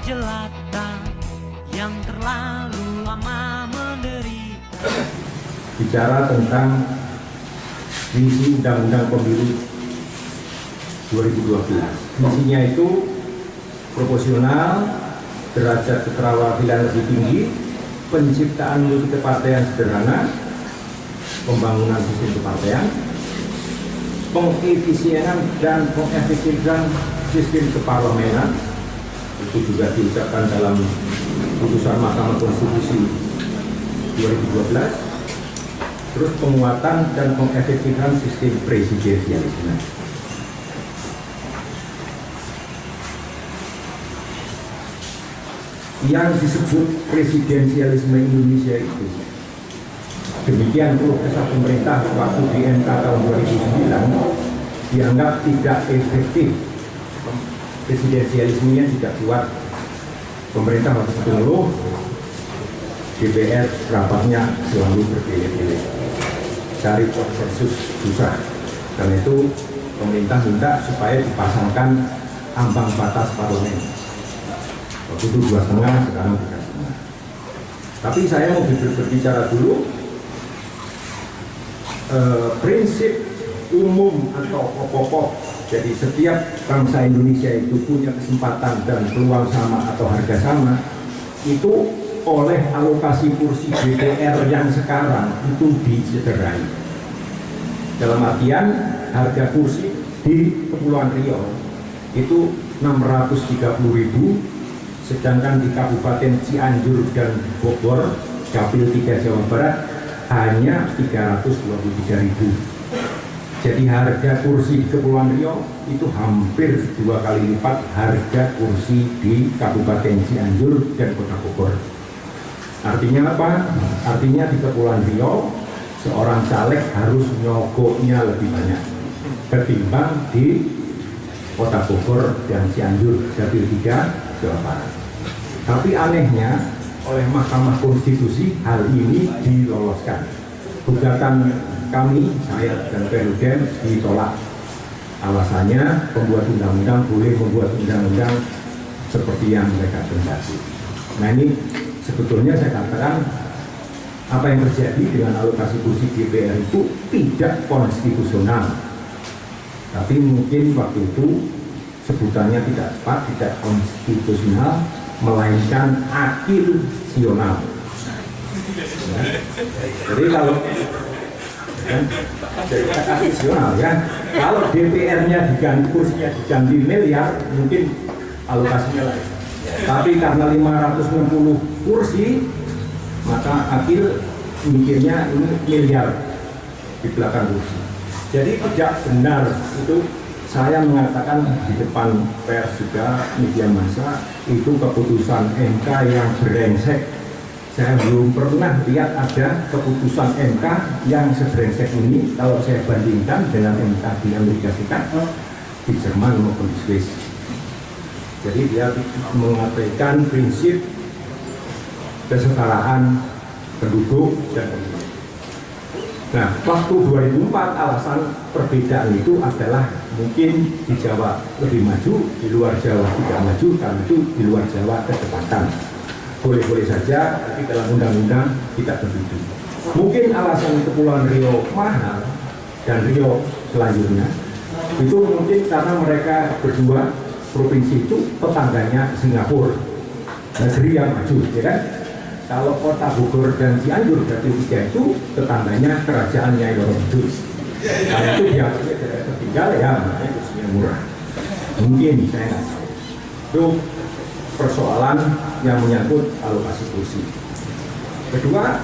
jelata yang terlalu lama menderita. Bicara tentang visi Undang-Undang Pemilu 2012. Visinya itu proporsional, derajat keterwakilan lebih tinggi, penciptaan multi kepartaian sederhana, pembangunan sistem kepartaian, pengefisienan dan pengefektifan sistem keparlemenan. Itu juga diucapkan dalam putusan Mahkamah Konstitusi 2012. Terus penguatan dan pengefektifan sistem presidensialisme. Yang disebut presidensialisme Indonesia itu, demikian keluh kesah pemerintah waktu di MK tahun 2009, dianggap tidak efektif. Presidensialismenya tidak kuat. Pemerintah waktu itu ngeluh, DPR rapatnya selalu berbelit-belit, cari konsensus susah. Karena itu pemerintah minta supaya dipasangkan ambang batas parlemen. Waktu itu 2,5, sekarang 3,5. Tapi saya mau berbicara dulu prinsip umum atau pokok. Jadi setiap bangsa Indonesia itu punya kesempatan dan peluang sama atau harga sama, itu oleh alokasi kursi DPR yang sekarang itu disederai. Dalam artian harga kursi di Kepulauan Riau itu 630.000, sedangkan di Kabupaten Cianjur dan Bogor, Dapil 3 Jawa Barat hanya 323.000. Jadi harga kursi di Kepulauan Riau itu hampir 2 kali lipat harga kursi di Kabupaten Cianjur dan Kota Bogor. Artinya apa? Artinya di Kepulauan Riau seorang caleg harus nyogoknya lebih banyak ketimbang di Kota Bogor dan Cianjur, Dapil 3 Jawa Barat. Tapi anehnya oleh Mahkamah Konstitusi hal ini diloloskan. Gugatan kami, saya dan Perludem ditolak. Alasannya pembuat undang-undang boleh membuat undang-undang seperti yang mereka kehendaki. Nah ini sebetulnya saya katakan apa yang terjadi dengan alokasi kursi DPR itu tidak konstitusional. Tapi mungkin waktu itu sebutannya tidak tepat, tidak konstitusional, melainkan akil-sional. Ya. Jadi kalau akil-sional ya, kalau DPR-nya diganti, kursinya diganti miliar, mungkin alokasinya lain. Tapi karena 560 kursi, maka akil mikirnya ini miliar di belakang kursi. Jadi tidak benar itu saya mengatakan di depan pers juga, media massa, itu keputusan MK yang brengsek. Saya belum pernah lihat ada keputusan MK yang sebrengsek ini kalau saya bandingkan dengan MK di Amerika Serikat, di Jerman maupun di Swiss. Jadi dia mengabaikan prinsip kesetaraan penduduk dan pemilih. Nah, waktu 2004 alasan perbedaan itu adalah mungkin di Jawa lebih maju, di luar Jawa tidak maju, karena itu di luar Jawa kecepatan. Boleh-boleh saja, tapi dalam undang-undang tidak begitu. Mungkin alasan Kepulauan Riau mahal dan Riau selanjutnya itu mungkin karena mereka berdua provinsi itu tetangganya Singapura, negeri yang maju, ya kan? Kalau Kota Bogor dan Cianjur Dapil 3 itu tetangganya kerajaan Nyai Roro. Karena itu dia tertinggal ya, makanya kursinya murah. Mungkin saya nggak tahu. Itu persoalan yang menyangkut alokasi kursi. Kedua,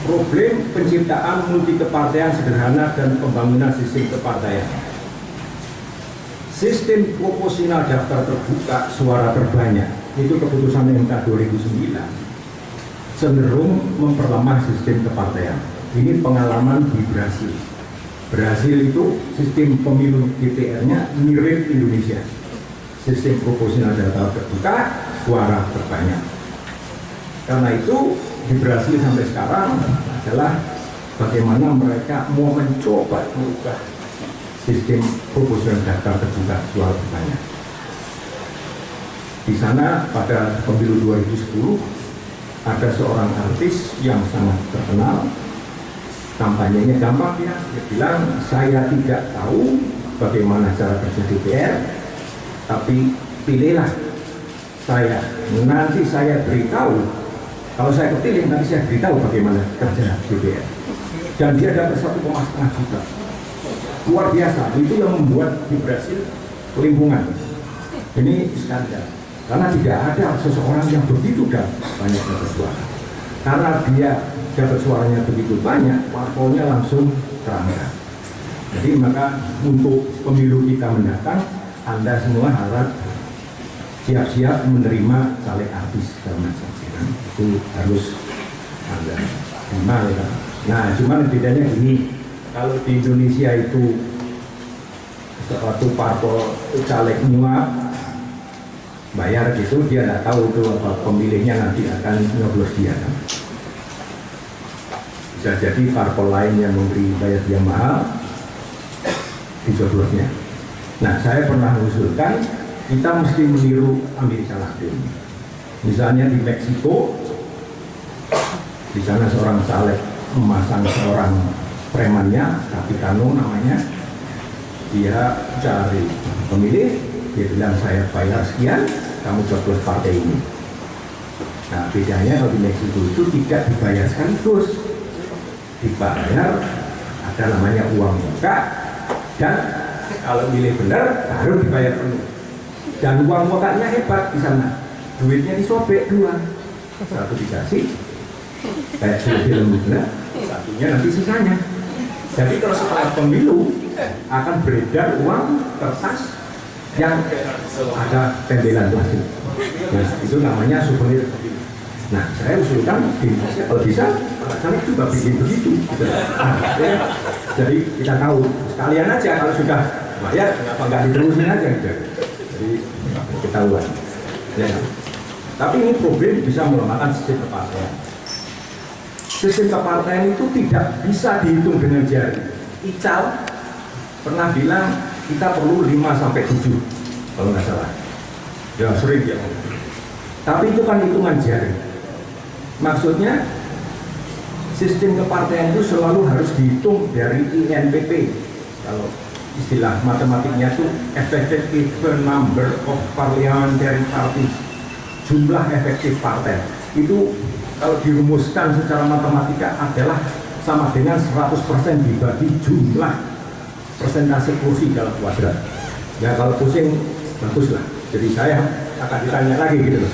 problem penciptaan multi kepartaian sederhana dan pembangunan sistem kepartaian. Sistem proporsional daftar terbuka suara terbanyak itu keputusan MK 2009 cenderung memperlemah sistem kepartaian. Ini pengalaman di Brasil. Brasil itu sistem pemilu DPR-nya mirip Indonesia. Sistem proporsional daftar terbuka, suara terbanyak. Karena itu di Brasil sampai sekarang adalah bagaimana mereka mau mencoba mengubah sistem proporsional daftar terbuka, suara terbanyak. Di sana pada pemilu 2010 ada seorang artis yang sangat terkenal, kampanyenya gampang ya, dia bilang saya tidak tahu bagaimana cara kerja DPR, tapi pilihlah saya, nanti saya beritahu, kalau saya kepilih nanti saya beritahu bagaimana kerja DPR. Dan dia dapat 1,5 juta, luar biasa. Itu yang membuat di Brasil kelimpungan. Ini skandal. Karena tidak ada seseorang yang begitu banyak dapat suara. Karena dia dapat suaranya begitu banyak, parpolnya langsung terangkat. Jadi maka untuk pemilu kita mendatang, Anda semua harap siap-siap menerima caleg artis segala macam. Itu harus Anda terima. Nah, cuman bedanya gini, kalau di Indonesia itu suatu parpol caleg nyuap bayar gitu, dia nggak tahu itu apa pemilihnya nanti akan nyoblos dia kan. Bisa jadi parpol lain yang memberi bayar dia mahal dicoblosnya. Nah, saya pernah mengusulkan kita mesti meniru Amerika Latin. Misalnya di Meksiko, di sana seorang caleg memasang seorang premannya, Capitano namanya, dia cari pemilih, dia bilang saya bayar sekian, kamu coblos partai ini. Nah, bedanya kalau di Meksiko itu tidak dibayar sekaligus, dibayar ada namanya uang muka, dan kalau milih benar baru dibayar penuh. Dan uang mukanya hebat di sana, duitnya disobek dua, satu dikasih kayak film benar, satunya nanti sisanya. Jadi kalau setelah pemilu akan beredar uang kertas yang ada tempelan plastik. Nah, itu namanya souvenir. Nah, saya usulkan di Indonesia kalau bisa, saya juga bikin begitu. Gitu. Nah, ya, jadi kita tahu sekalian aja kalau sudah bayar, kenapa nggak diterusin aja gitu. Jadi ketahuan. Ya. Tapi ini problem bisa melemahkan sistem kepartaian. Sistem kepartaian itu tidak bisa dihitung dengan jari. Ical pernah bilang kita perlu 5-7 kalau nggak salah. Ya sering ya. Tapi itu kan hitungan jari. Maksudnya sistem kepartaian itu selalu harus dihitung dari INPP. Kalau istilah matematiknya itu effective number of parliamentary parties, jumlah efektif partai. Itu kalau dirumuskan secara matematika adalah sama dengan 100% dibagi jumlah persentase kursi dalam kuadrat. Ya kalau pusing baguslah. Jadi saya akan ditanya lagi gitu loh.